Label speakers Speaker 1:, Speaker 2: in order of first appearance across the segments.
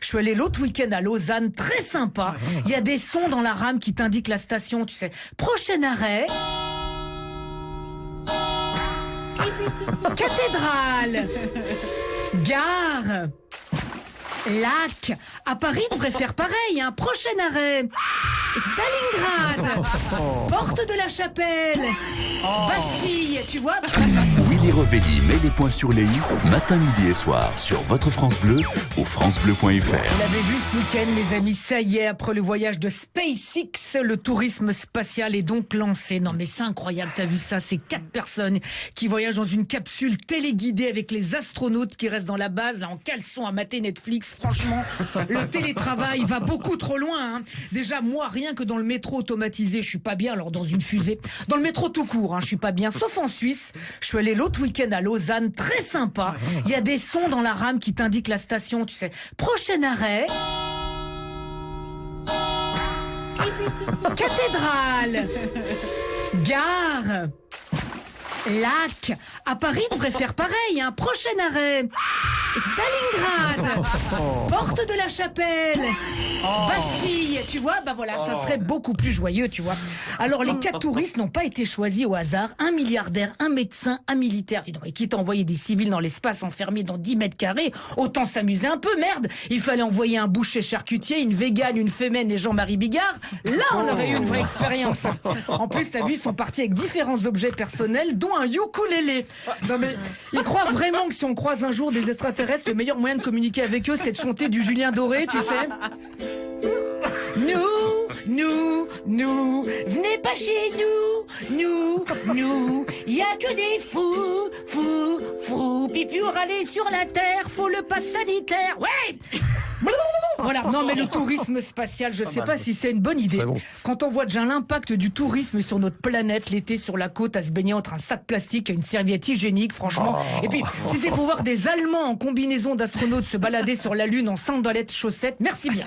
Speaker 1: Je suis allé l'autre week-end à Lausanne, très sympa. Il y a des sons dans la rame qui t'indiquent la station, tu sais. Prochain arrêt. Cathédrale. Gare. Lac. À Paris, on devrait faire pareil, hein. Prochain arrêt. Stalingrad. Porte de la Chapelle. Bastille, tu vois.
Speaker 2: Willy Revelli met les points sur les i, matin, midi et soir, sur votre France Bleu ou francebleu.fr.
Speaker 1: Vous l'avez vu ce week-end, mes amis, ça y est, après le voyage de SpaceX, le tourisme spatial est donc lancé. Non mais c'est incroyable, t'as vu ça, c'est 4 personnes qui voyagent dans une capsule téléguidée avec les astronautes qui restent dans la base, là en caleçon à mater Netflix. Franchement, le télétravail va beaucoup trop loin, hein. Déjà, moi, rien que dans le métro automatisé, je suis pas bien, alors dans une fusée. Dans le métro tout court, hein, je suis pas bien, sauf en Suisse. Je suis allé l'autre week-end à Lausanne, très sympa. Il y a des sons dans la rame qui t'indiquent la station, tu sais. Prochain arrêt. Cathédrale. Gare. Lac. À Paris, on devrait faire pareil, hein. Prochain arrêt. Stalingrad. Porte de la Chapelle. Bastille, tu vois, bah voilà, ça serait beaucoup plus joyeux, tu vois. Alors les 4 touristes n'ont pas été choisis au hasard. Un milliardaire, un médecin, un militaire. Dis donc, et quitte à envoyer des civils dans l'espace enfermés dans 10 mètres carrés, autant s'amuser un peu, merde. Il fallait envoyer un boucher charcutier, une végane, une fémène et Jean-Marie Bigard. Là, on aurait eu une vraie expérience. En plus, t'as vu, ils sont partis avec différents objets personnels, dont un ukulélé. Non mais, ils croient vraiment que si on croise un jour des extraterrestres, le meilleur moyen de communiquer avec eux, c'est de chanter du Julien Doré, tu sais. Nous, venez pas chez nous, y a que des fous, puis pour aller sur la terre, faut le pass sanitaire, ouais. Voilà, non mais le tourisme spatial, je sais pas si c'est une bonne idée. Quand on voit déjà l'impact du tourisme sur notre planète, l'été sur la côte à se baigner entre un sac plastique et une serviette hygiénique, franchement. Et puis, si c'est pour voir des Allemands en combinaison d'astronautes se balader sur la Lune en sandalettes, chaussettes, merci bien.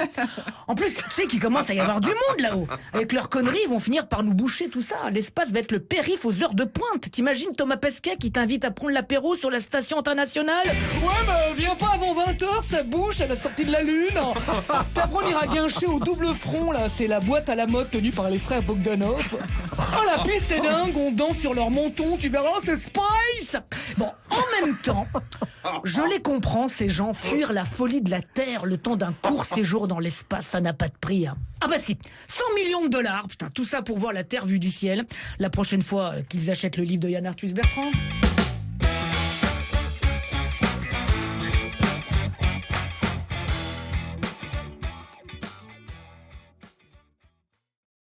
Speaker 1: En plus, tu sais qu'il commence à y avoir du monde là-haut. Avec leurs conneries, ils vont finir par nous boucher tout ça. L'espace va être le périph' aux heures de pointe. T'imagines Thomas Pesquet qui t'invite à prendre l'apéro sur la station internationale? Ouais, mais viens pas avant 20h, ça bouche à la sortie de la Lune. Puis après, on ira guincher au double front, là. C'est la boîte à la mode tenue par les frères Bogdanov. Oh, la piste est dingue, on danse sur leur menton, tu verras, c'est Spice. Bon, en même temps, je les comprends, ces gens, fuir la folie de la Terre le temps d'un court séjour dans l'espace, ça n'a pas de prix, hein. Ah bah si, 100 millions de dollars, putain, tout ça pour voir la Terre vue du ciel. La prochaine fois qu'ils achètent le livre de Yann Arthus Bertrand.